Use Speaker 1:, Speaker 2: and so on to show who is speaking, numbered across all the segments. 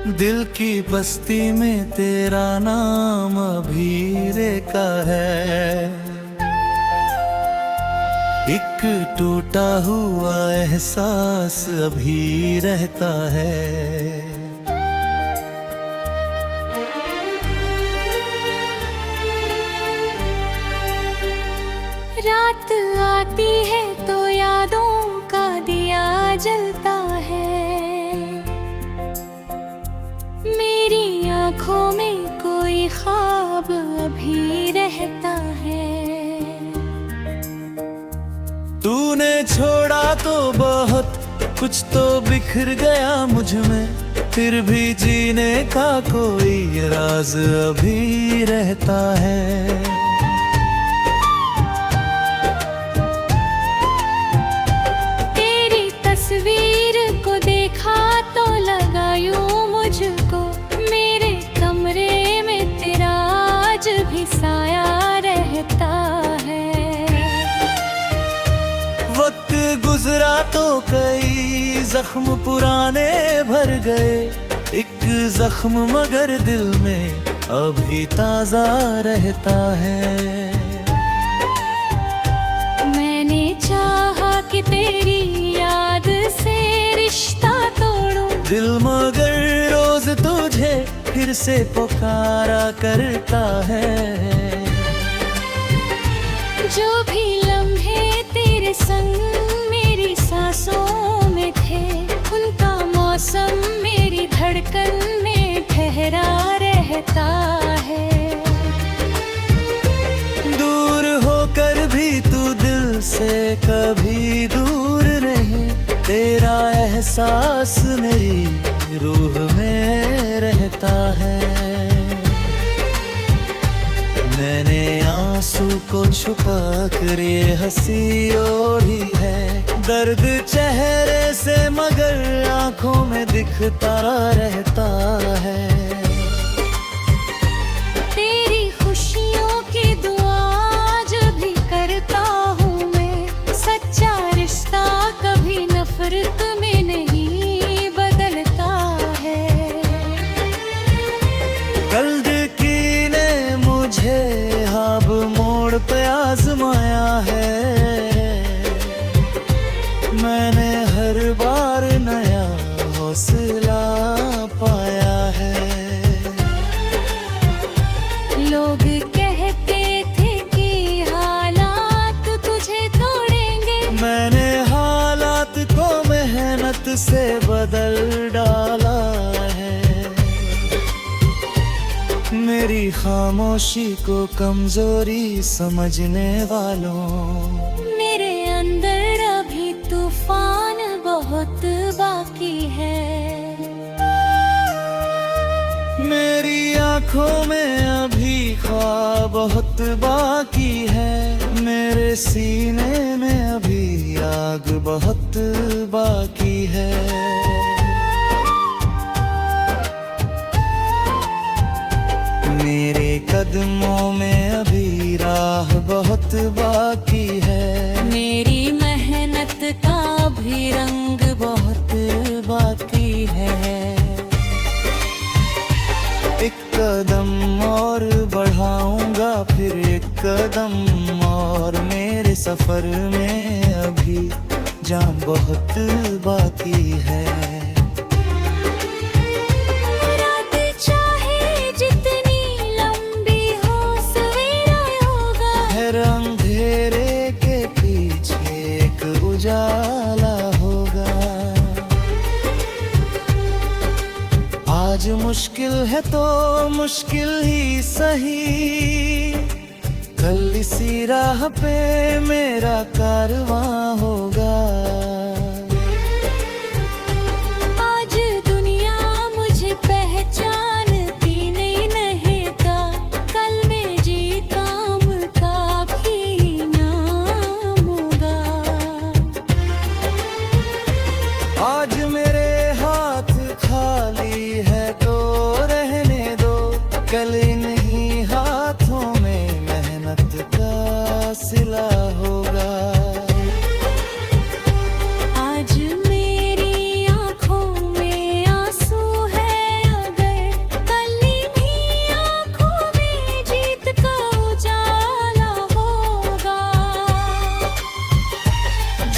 Speaker 1: दिल की बस्ती में तेरा नाम अभी रेखा है। एक टूटा हुआ एहसास अभी रहता है।
Speaker 2: रात आती है तो यादों का दिया जलता है। मेरी आँखों में कोई ख्वाब अभी रहता है।
Speaker 1: तूने छोड़ा तो बहुत कुछ तो बिखर गया मुझ में, फिर भी जीने का कोई राज अभी रहता है।
Speaker 2: तेरी तस्वीर को देखा तो लगा यूं मुझको, मेरे कमरे में तेरा आज भी साया रहता है।
Speaker 1: वक्त गुजरा तो कई जख्म पुराने भर गए, एक जख्म मगर दिल में अभी ताजा रहता है।
Speaker 2: मैंने चाहा कि तेरी याद से रिश्ता तोड़ूं,
Speaker 1: दिल मगर रोज तुझे फिर से पुकारा करता है।
Speaker 2: जो भी लम्हे तेरे संग मेरी सांसों में थे, उनका मौसम मेरी धड़कन में ठहरा रहता है।
Speaker 1: दूर होकर भी तू दिल से कभी दूर नहीं, तेरा एहसास मेरी रूह में रहता है। मैंने आंसू को छुपा कर ये हंसी ओढ़ी है, दर्द चेहरे से मगर आंखों में दिखता रहता है।
Speaker 2: तेरी खुशियों की दुआ जब भी करता हूँ मैं, सच्चा रिश्ता कभी नफरत में नहीं बदलता है।
Speaker 1: कल्द की ने मुझे अब मोड़ पे आजमाया है, मैंने हर बार नया हौसला पाया है।
Speaker 2: लोग कहते थे कि हालात तुझे तोड़ेंगे,
Speaker 1: मैंने हालात को मेहनत से बदल डाला है। मेरी खामोशी को कमजोरी समझने वालों,
Speaker 2: मेरे अंदर अभी तूफान बहुत बाकी है।
Speaker 1: मेरी आंखों में अभी ख्वाब बहुत बाकी है, मेरे सीने में अभी आग बहुत बाकी है। मेरे कदमों में अभी राह बहुत बाकी है,
Speaker 2: मेरी मेहनत का भी रंग बहुत
Speaker 1: बाकी है। एक कदम और बढ़ाऊंगा फिर एक कदम और, मेरे सफर में अभी जान बहुत बाकी है।
Speaker 2: रात चाहे जितनी लंबी हो सवेरा होगा,
Speaker 1: हर अंधेरे के पीछे एक उजाला होगा। आज मुश्किल है तो मुश्किल ही सही, कल इसी राह पे मेरा कारवां होगा।
Speaker 2: आज दुनिया मुझे पहचानती नहीं था, कल में जी काम का भी नाम होगा।
Speaker 1: आज मेरे हाथ खाली है तो रहने दो, कल इन्हीं हाथों में मेहनत का सिला होगा।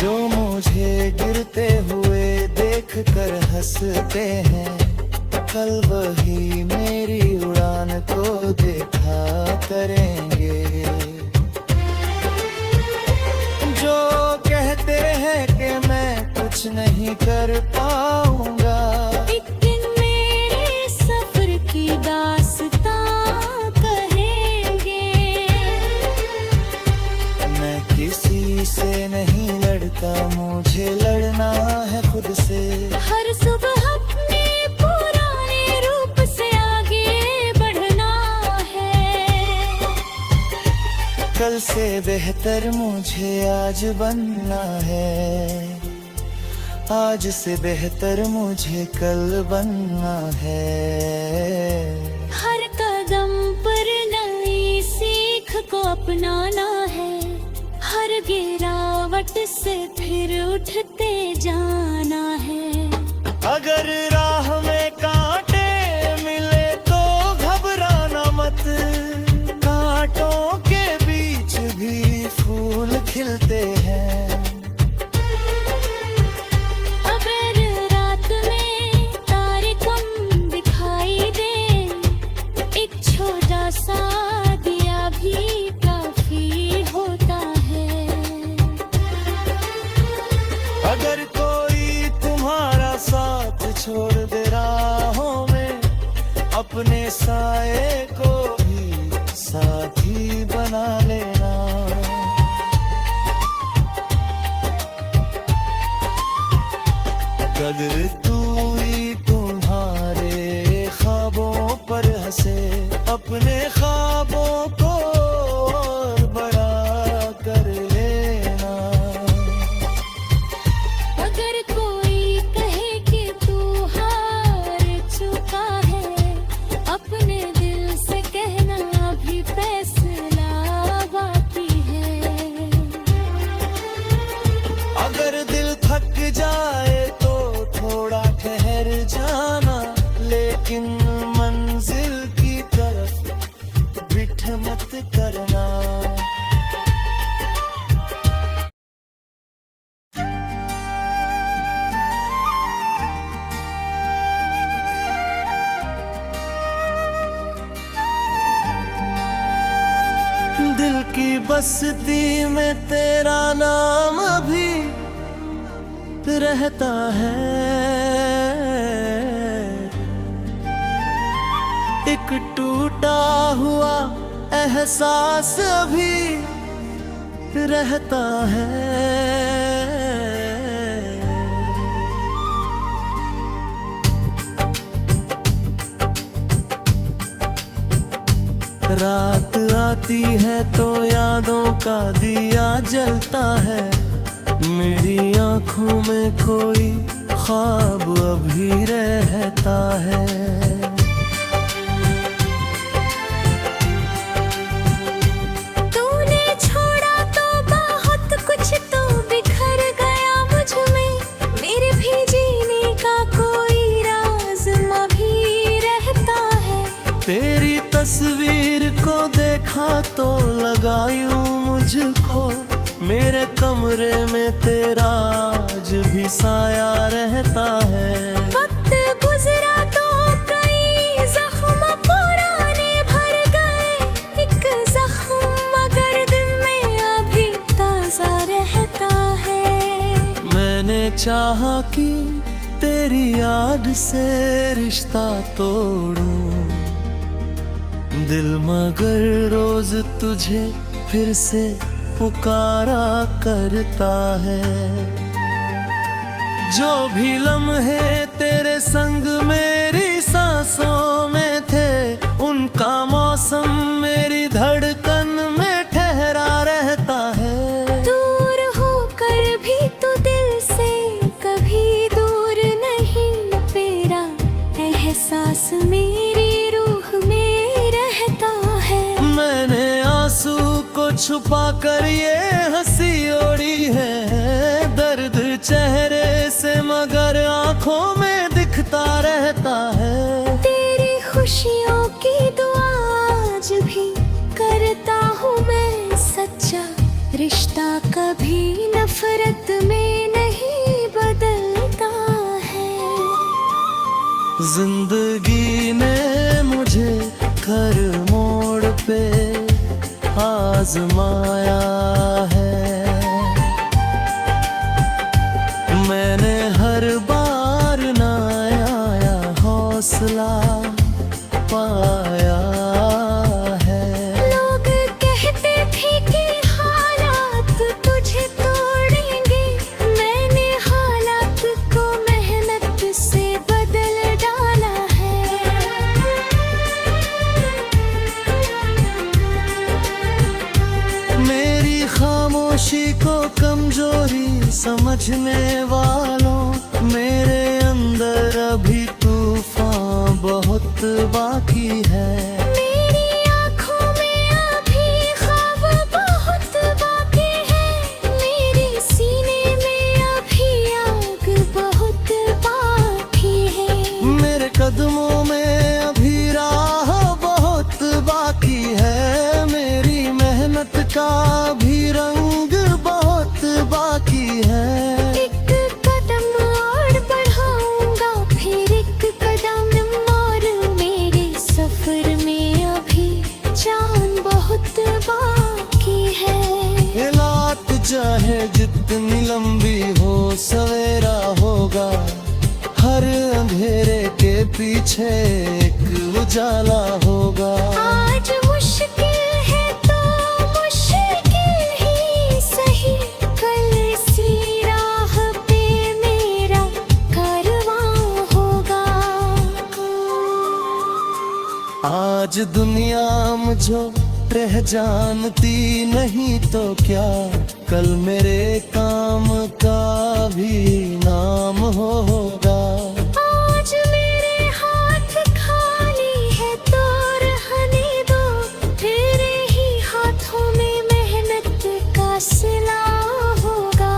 Speaker 1: जो मुझे गिरते हुए देख कर हंसते हैं, कल वही मेरी उड़ान को देखा करेंगे। जो कहते हैं कि मैं कुछ नहीं कर पाऊंगा,
Speaker 2: एक दिन मेरे सफर की दास्तां कहेंगे।
Speaker 1: मैं किसी से नहीं लड़ता, मुझे लड़ना है खुद से।
Speaker 2: हर सुबह अपने पुराने रूप से आगे बढ़ना है।
Speaker 1: कल से बेहतर मुझे आज बनना है, आज से बेहतर मुझे कल बनना है।
Speaker 2: हर कदम पर नई सीख को अपनाना है, हर गिरावट से फिर उठते जाना है।
Speaker 1: अगर राह में कांटे मिले तो घबराना मत, कांटों के बीच भी फूल खिलते हैं।
Speaker 2: अगर रात में तारे कम दिखाई दे, एक छोटा सा दिया भी काफी होता है।
Speaker 1: अगर कोई तुम्हारा साथ छोड़ दे राहों में, अपने साए को भी साथी बना लेना। अगर तू ही तुम्हारे ख्वाबों पर हंसे, अपने ख्वाबों को और बड़ा कर लेना।
Speaker 2: अगर कोई कहे कि तू हार चुका है, अपने दिल से कहना अभी फैसला बाकी है।
Speaker 1: अगर दिल थक जाए तो थोड़ा ठहर जाना, लेकिन मंजिल की तरफ बिठ मत करना। दिल की बस्ती में तेरा नाम अभी रहता है, एक टूटा हुआ एहसास अभी रहता है। रात आती है तो यादों का दिया जलता है, मेरी आंखों में कोई ख्वाब अभी रहता है।
Speaker 2: तूने छोड़ा तो बहुत कुछ तो बिखर गया मुझ में, मेरे भी जीने का कोई राज अभी रहता है।
Speaker 1: तेरी तस्वीर को देखा तो लगा यूं मुझको, मेरे कमरे में तेरा आज भी साया रहता है।
Speaker 2: वक्त गुजरा तो कई जख्म पुराने भर गए, एक जख्म मगर दिल में अभी ताजा रहता है।
Speaker 1: मैंने चाहा कि तेरी याद से रिश्ता तोड़ूं, दिल मगर रोज तुझे फिर से पुकारा करता है। जो भी लम्हे तेरे संग मेरी सांसों में थे, उनका मौसम मेरी धड़कन में ठहरा रहता है।
Speaker 2: दूर होकर भी तू दिल से कभी दूर नहीं, तेरा एहसास मेरी रूह में रहता है।
Speaker 1: मैंने आंसू को छुपा कर ये हंसी ओढ़ी है, दर्द चेहरे से मगर आंखों में दिखता रहता है।
Speaker 2: तेरी खुशियों की दुआ आज भी करता हूँ मैं, सच्चा रिश्ता कभी न नफरत में नहीं बदलता है।
Speaker 1: जिंदगी ने मुझे हर मोड़ पे आजमाया है। मैंने हर बार नया हौसला पाया है।
Speaker 2: लोग कहते थे कि हालात तुझे तोड़ेंगे, मैंने हालात को मेहनत से बदल डाला है।
Speaker 1: मेरी खामोशी को कमजोरी समझने वालों, मेरे अंदर अभी तूफान बहुत बाकी है।
Speaker 2: मेरी आँखों में अभी ख्वाब बहुत बाकी है, मेरे सीने में अभी आग बहुत बाकी है।
Speaker 1: मेरे कदमों में अभी राह बहुत बाकी है, मेरी मेहनत का भी रंग बहुत बाकी है।
Speaker 2: एक कदम और बढ़ाऊंगा, फिर एक कदम और, मेरे सफर में अभी जान बहुत बाकी है।
Speaker 1: ये रात चाहे जितनी लंबी हो, सवेरा होगा। हर अंधेरे के पीछे एक उजाला होगा।
Speaker 2: आज मुश्किल है तो मुश्किल ही सही, कल इसी राह पे मेरा कारवां होगा।
Speaker 1: आज दुनिया मुझे रह जानती नहीं तो क्या, कल मेरे काम का भी नाम होगा।
Speaker 2: आज मेरे हाथ खाली है तो रहने दो, तेरे ही हाथों में मेहनत का सिला होगा।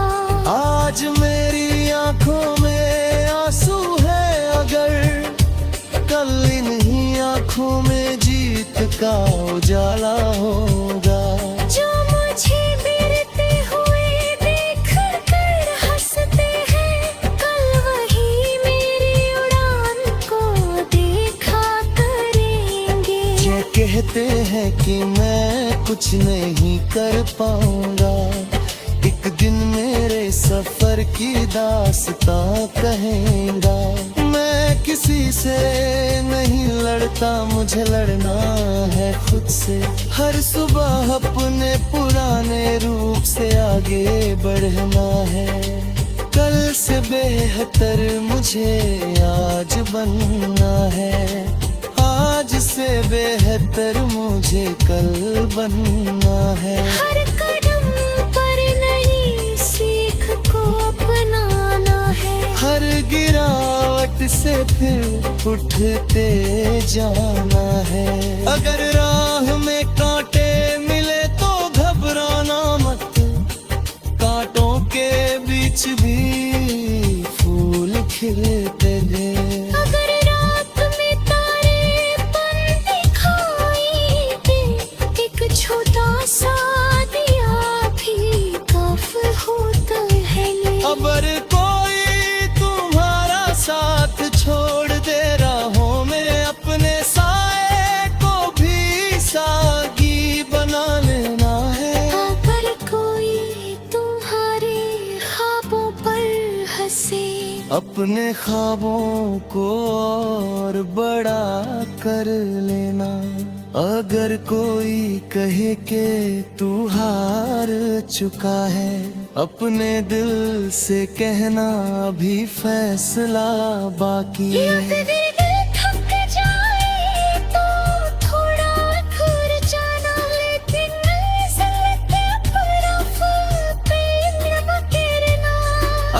Speaker 1: आज मेरी आंखों में आंसू है, अगर कल इन्हीं आंखों में जीत का उजाला होगा।
Speaker 2: जो मुझे गिरते हुए देख कर हंसते हैं, कल वही मेरी उड़ान को देखा करेंगे।
Speaker 1: जो कहते हैं कि मैं कुछ नहीं कर पाऊंगा, एक दिन मेरे सफर की दास्तां कहेगा। मैं किसी से नहीं लड़ता, मुझे लड़ना है खुद से। हर सुबह अपने पुराने रूप से आगे बढ़ना है, कल से बेहतर मुझे आज बनना है। आज से बेहतर मुझे कल बनना है।
Speaker 2: हर कदम पर नई सीख को अपनाना है,
Speaker 1: हर गिरावट से फिर उठते जाना है। अगर राह में कांटे मिले तो घबराना मत, कांटों के बीच भी फूल खिलते हैं।
Speaker 2: अगर रात में तारे पर दिखाई दे, एक छोटा सा दिया भी काफी होता है।
Speaker 1: अगर कोई तुम्हारा साथ छोड़ दे राहों में, अपने साए को भी सागी बना लेना है।
Speaker 2: अगर कोई तुम्हारे ख्वाबों पर हंसे,
Speaker 1: अपने ख्वाबों को और बड़ा कर लेना। अगर कोई कहे कि तू हार चुका है, अपने दिल से कहना अभी फैसला बाकी
Speaker 2: या
Speaker 1: है।
Speaker 2: फिर दिल थक जाए तो थोड़ा घूर जाना, लेकिन ज़िंदगी अतराफ पे नमक गिरना।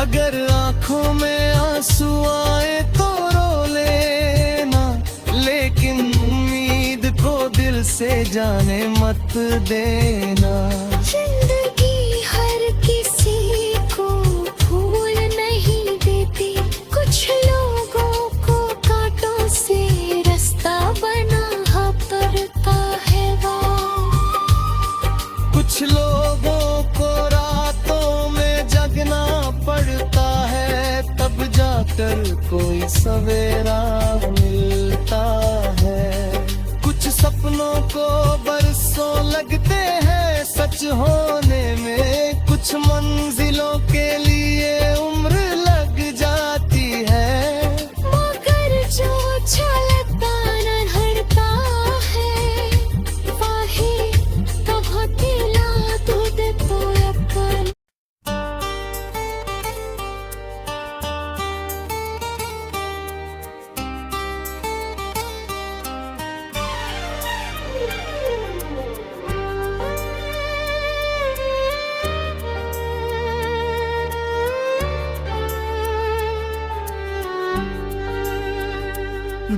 Speaker 1: अगर आंखों में आंसू आए तो रो लेना, लेकिन उम्मीद को दिल से जाने मत देना।
Speaker 2: जिंदगी हर किसी को भूल नहीं देती, कुछ लोगों को कांटों से रास्ता बना पड़ता है। वो
Speaker 1: कुछ लोगों को रातों में कर कोई सवेरा मिलता है। कुछ सपनों को बरसों लगते हैं सच होने में, कुछ मंजिलों के लिए उम्र लग जाती है।
Speaker 2: मगर जो चलता न हटता है, वाही तो भटिला दूध तो अपन।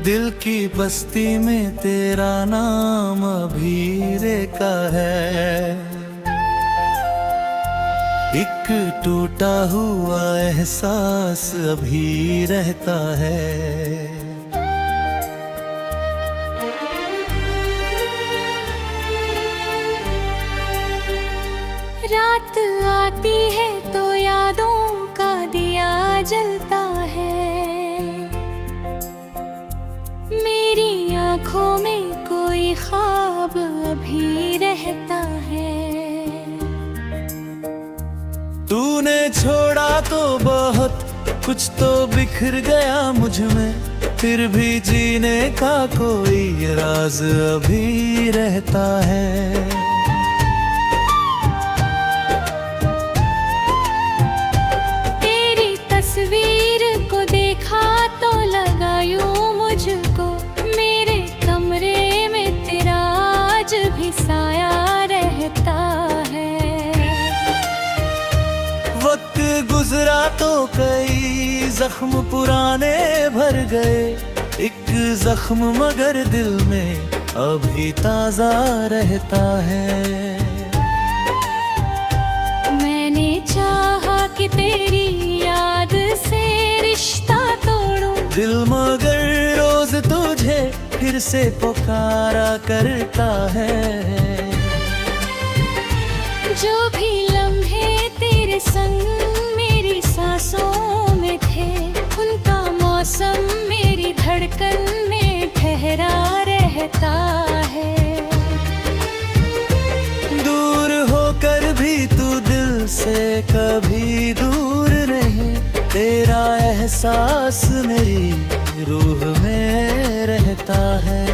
Speaker 1: दिल की बस्ती में तेरा नाम अभी रेखा है। एक टूटा हुआ एहसास अभी रहता है।
Speaker 2: रात आती है तो यादों का दिया जलता है। मेरी आँखों में कोई ख्वाब अभी रहता है।
Speaker 1: तूने छोड़ा तो बहुत कुछ तो बिखर गया मुझ में, फिर भी जीने का कोई राज अभी रहता है।
Speaker 2: तेरी तस्वीर को देखा तो लगा यूं मुझको, मेरे कमरे में तेरा आज भी साया रहता है।
Speaker 1: वक्त गुजरा तो कई जख्म पुराने भर गए, एक जख्म मगर दिल में अभी ताजा रहता है।
Speaker 2: मैंने चाहा कि तेरी याद से रिश्ता तोड़ूं,
Speaker 1: दिल मगर रोज तुझे फिर से पुकारा करता है।
Speaker 2: जो भी लम्हे तेरे संग मेरी सांसों में थे, उनका मौसम मेरी धड़कन में ठहरा रहता है।
Speaker 1: दूर होकर भी तू दिल से कभी दूर नहीं, तेरा एहसास मेरी रूह में रहता है।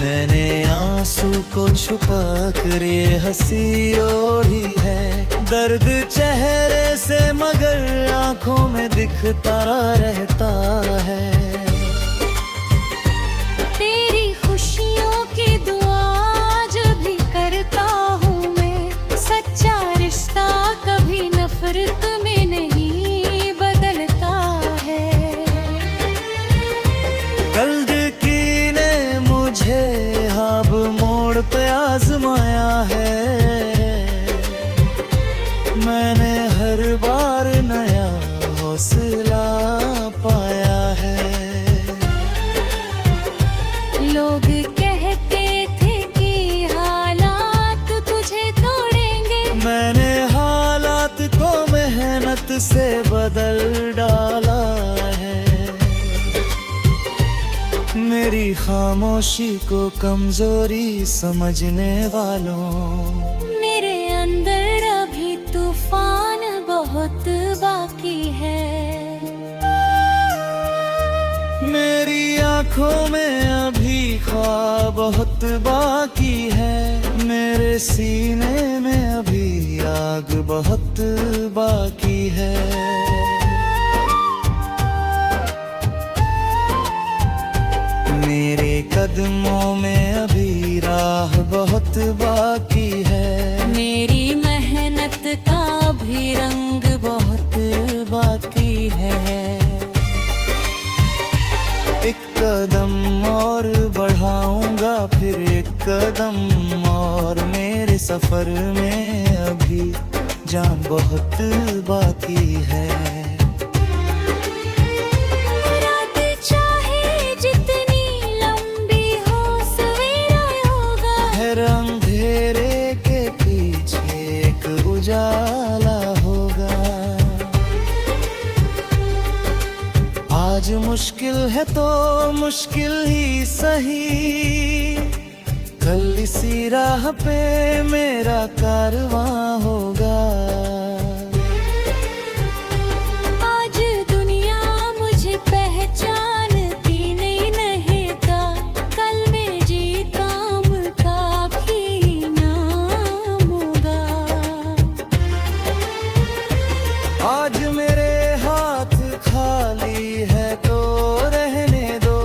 Speaker 1: मैंने आंसू को छुपा कर ये हंसी ओढ़ी है, दर्द चेहरे से मगर आंखों में दिखता रहता है।
Speaker 2: तेरी खुशियों की दुआ जब भी करता हूँ मैं, सच्चा रिश्ता कभी नफरत में नहीं बदलता है।
Speaker 1: कल्द की ने मुझे अब मोड़ पे आजमाया है, मैंने हर बार नया हौसला पाया है।
Speaker 2: लोग कहते थे कि हालात तुझे तोड़ेंगे,
Speaker 1: मैंने हालात को मेहनत से बदल डाला है। मेरी खामोशी को कमजोरी समझने वालों,
Speaker 2: मेरे अंदर अभी तूफान बहुत बाकी है।
Speaker 1: मेरी आंखों में अभी ख्वाब बहुत बाकी है, मेरे सीने में अभी आग बहुत बाकी है। मेरे कदमों में अभी राह बहुत बाकी है,
Speaker 2: मेरी मेहनत का भी रंग बहुत बाकी है।
Speaker 1: एक कदम और बढ़ाऊंगा फिर एक कदम और, मेरे सफर में अभी जान बहुत बाकी है।
Speaker 2: रात चाहे जितनी लंबी हो सवेरा होगा,
Speaker 1: हर अंधेरे के पीछे एक उजाला होगा। आज मुश्किल है तो मुश्किल ही सही, कल इसी राह पे मेरा कारवां होगा।
Speaker 2: आज दुनिया मुझे पहचानती नहीं था, कल मेरी काम का भी नाम होगा।
Speaker 1: आज मेरे हाथ खाली है तो रहने दो,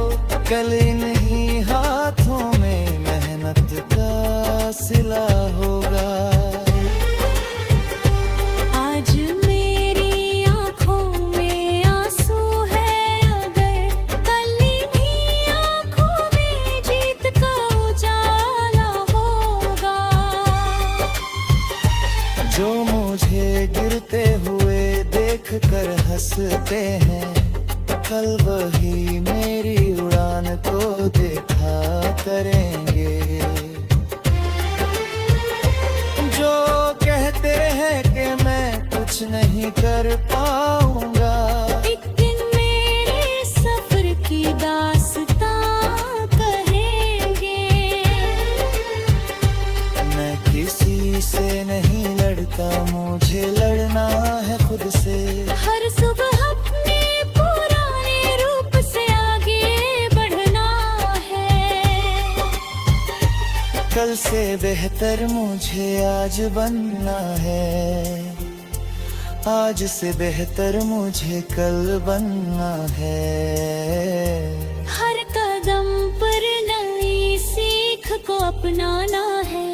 Speaker 1: कल इन्हीं हाथों में मेहनत का सिला होगा।
Speaker 2: आज मेरी आँखों में आंसू है, अगर कल इन्हीं आँखों में जीत का उजाला होगा।
Speaker 1: जो मुझे गिरते हुए देख कर हंसते हैं, कल वही मेरी उड़ान को देखा करेंगे। जो कहते हैं कि मैं कुछ नहीं कर पाऊंगा,
Speaker 2: एक दिन मेरे सफर की दास्तां कहेंगे।
Speaker 1: मैं किसी से नहीं लड़ता, मुझे लड़ना है खुद से।
Speaker 2: हर सुबह अपने पुराने रूप से आगे बढ़ना है।
Speaker 1: कल से बेहतर मुझे आज बनना है, आज से बेहतर मुझे कल बनना है।
Speaker 2: हर कदम पर नई सीख को अपनाना है,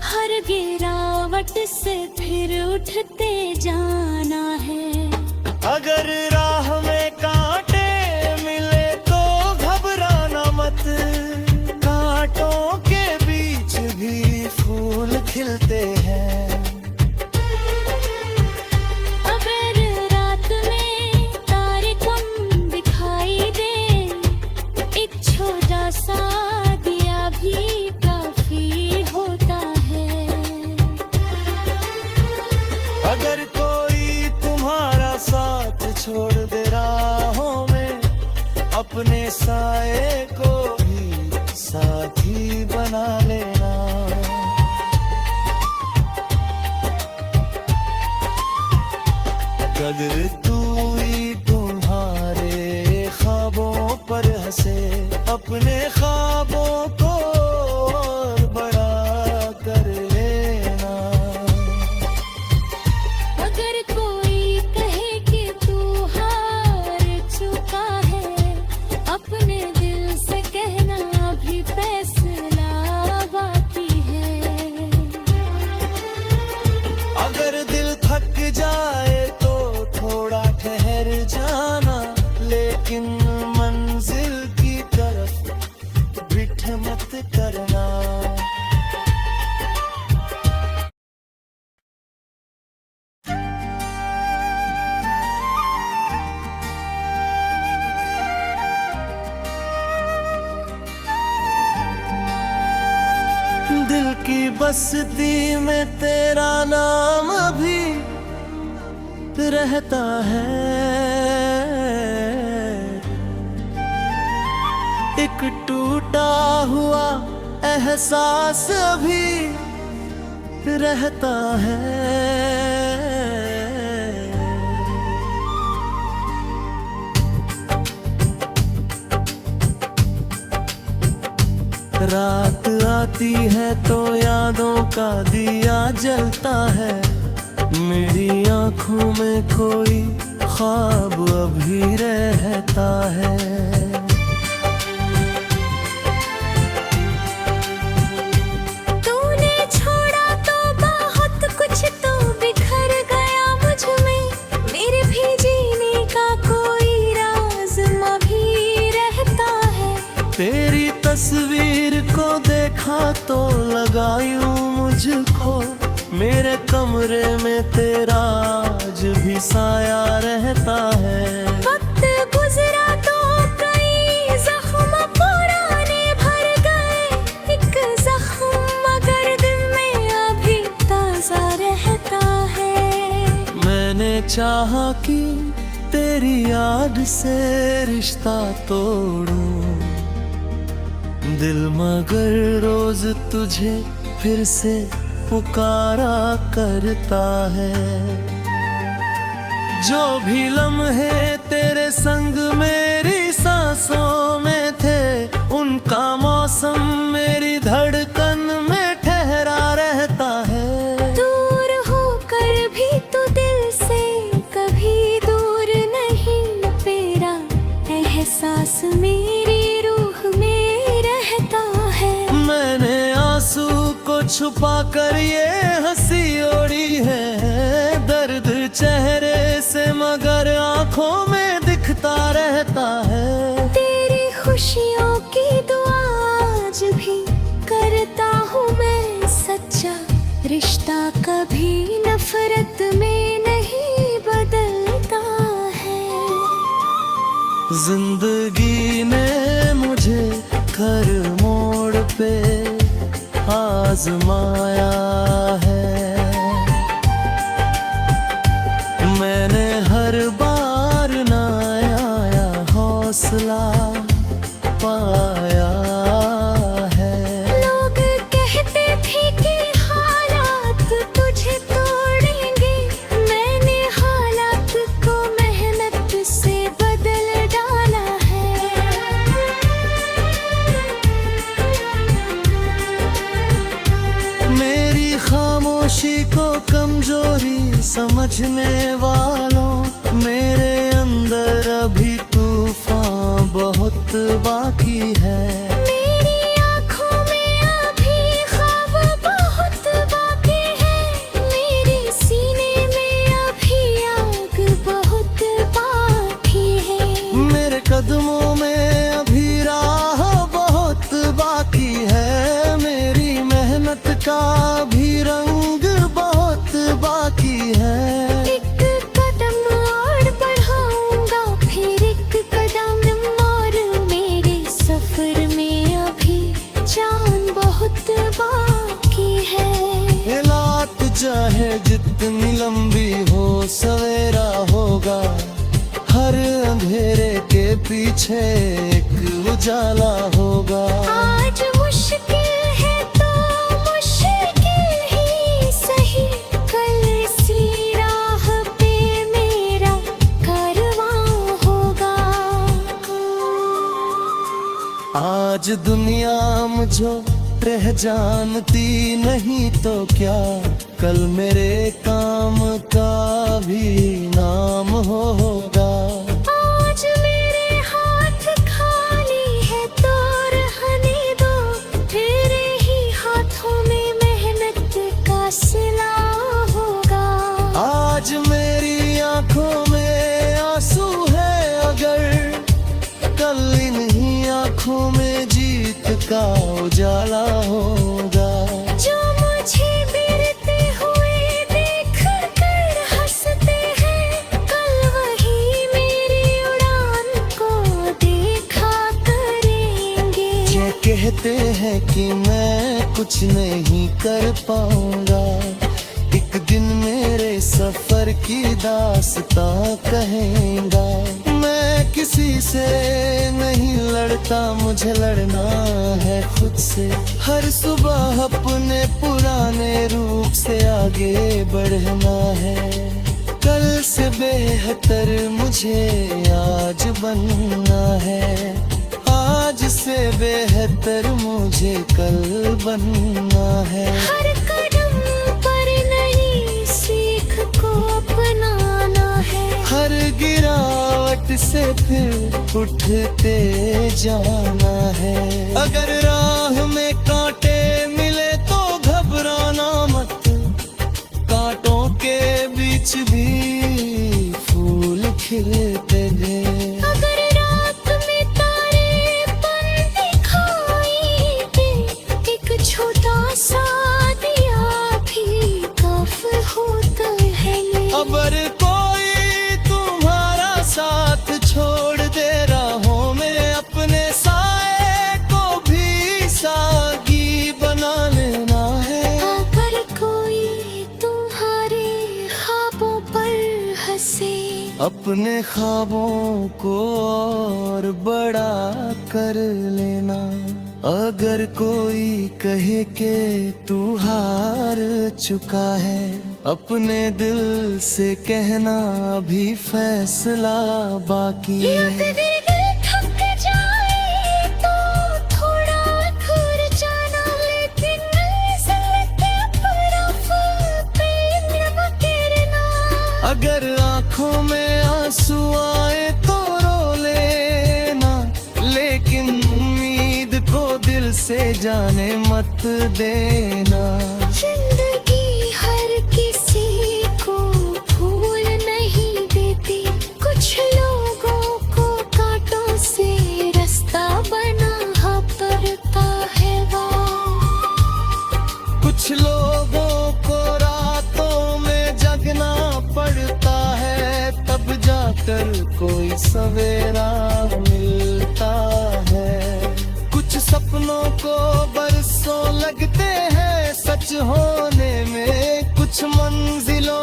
Speaker 2: हर गिरावट से फिर उठते जाना है।
Speaker 1: अगर राह में कांटे मिले तो घबराना मत, कांटों के बीच भी फूल खिलते हैं।
Speaker 2: अगर रात में तारे कम दिखाई दे, एक छोटा सा दिया भी काफी होता है।
Speaker 1: अगर कोई तुम्हारा साथ छोड़ दे राहों में, अपने साए को भी साथी बना लेना। अगर तू ही तुम्हारे ख्वाबों पर हंसे, अपने ख्वाबों को और बड़ा कर लेना।
Speaker 2: अगर कोई कहे कि तू हार चुका है, अपने दिल से कहना अभी फैसला बाकी है।
Speaker 1: अगर दिल थक जाए तो थोड़ा ठहर जाना, लेकिन मंजिल की तरफ बिठ मत करना। दिल की बस्ती में तेरा नाम अभी रहता है, एक टूटा हुआ एहसास अभी रहता है। रात आती है तो यादों का दिया जलता है, मेरी आंखों में कोई ख्वाब अभी रहता है।
Speaker 2: तूने छोड़ा तो बहुत कुछ तो बिखर गया मुझ में, मेरे भी जीने का कोई राज अभी रहता है।
Speaker 1: तेरी तस्वीर को देखा तो लगा यूं मुझको, मेरे कमरे में तेरा आज भी साया रहता है।
Speaker 2: वक्त गुजरा तो कई जख्म पुराने भर गए, एक जख्म मगर दिल में अभी ताजा रहता है।
Speaker 1: मैंने चाहा कि तेरी याद से रिश्ता तोड़ूं दिल मगर रोज तुझे फिर से पुकारा करता है। जो भी लम्हे तेरे संग मेरी सांसों में थे, उनका मौसम मेरी धड़कन में ठहरा रहता है।
Speaker 2: दूर होकर भी तो दिल से कभी दूर नहीं, तेरा एहसास मेरी रूह में रहता है।
Speaker 1: मैंने आंसू को छुपा कर ये हंसी ओढ़ी है, दर्द चेहरे से मगर आंखों में दिखता रहता है।
Speaker 2: तेरी खुशियों की दुआ आज भी करता हूँ मैं, सच्चा रिश्ता कभी नफरत में नहीं बदलता है।
Speaker 1: जिंदगी ने मुझे हर मोड़ पे आजमाया है, मैंने हर बार नया हौसला पाया है।
Speaker 2: लोग कहते थे कि हालात तुझे तोड़ेंगे, मैंने हालात को मेहनत से बदल डाला है।
Speaker 1: मेरी खामोशी को कमजोरी समझने वालों, मेरे अंदर अभी तूफान बहुत बाकी है।
Speaker 2: मेरी आँखों में अभी ख्वाब बहुत बाकी है, मेरे सीने में अभी आग बहुत बाकी है।
Speaker 1: मेरे कदमों में अभी राह बहुत बाकी है, मेरी मेहनत का भी रंग बहुत बाकी है।
Speaker 2: एक कदम और बढ़ाऊंगा, फिर एक कदम और, मेरे सफर में अभी जान बहुत बाकी है।
Speaker 1: ये रात चाहे जितनी लंबी हो, सवेरा होगा, हर अंधेरे के पीछे एक उजाला होगा।
Speaker 2: आज मुश्किल है तो मुश्किल ही सही, कल इसी राह पे मेरा कारवां होगा।
Speaker 1: आज दुनिया मुझे रह जानती नहीं तो क्या, कल मेरे काम का भी नाम होगा।
Speaker 2: आज मेरे हाथ खाली है तो रहने दो, तेरे ही हाथों में मेहनत का सिला होगा।
Speaker 1: आज मेरी आंखों में आंसू है, अगर कल इन्हीं आंखों में जीत का उजाला होगा।
Speaker 2: जो मुझे गिरते हुए देख कर हंसते हैं, कल वही मेरी उड़ान को देखा करेंगे।
Speaker 1: ये कहते हैं कि मैं कुछ नहीं कर पाऊंगा, एक दिन मेरे सफर की दास्तां कहेगा। मैं किसी से नहीं लड़ता, मुझे लड़ना है खुद से। हर सुबह अपने पुराने रूप से आगे बढ़ना है, कल से बेहतर मुझे आज बनना है। आज से बेहतर मुझे कल बनना है।
Speaker 2: हर कदम पर नई सीख को अपनाना है,
Speaker 1: हर गिरावट से फिर उठते जाना है। अगर राह में कांटे मिले तो घबराना मत, कांटों के बीच भी फूल खिलते हैं।
Speaker 2: अगर रात में तारेपन दिखाई दे, एक छोटा सा दिया भी काफी होता है।
Speaker 1: अगर कोई तुम्हारा साथ छोड़ दे रहा मैं अपने साए को भी सागी बना लेना है।
Speaker 2: अगर कोई तुम्हारे ख्वाबों पर हंसे,
Speaker 1: अपने ख्वाबों को और बड़ा कर लेना। अगर कोई कहे कि तू हार चुका है, अपने दिल से कहना अभी फैसला बाकी है।
Speaker 2: थक जाए तो थोड़ा घूर जाना, लेकिन
Speaker 1: अगर आंखों में आंसू आए तो रो लेना, लेकिन उम्मीद को दिल से जाने मत देना।
Speaker 2: जिंदगी हर किसी को भूल नहीं देती, कुछ लोगों को कांटों से रास्ता बना पड़ता है वो।
Speaker 1: कुछ लोगों को रातों में जगना पड़ता है, तब जाकर कोई सवेरा मिलता है। कुछ सपनों को बरसों लगते हैं सच होने में, कुछ मंजिलों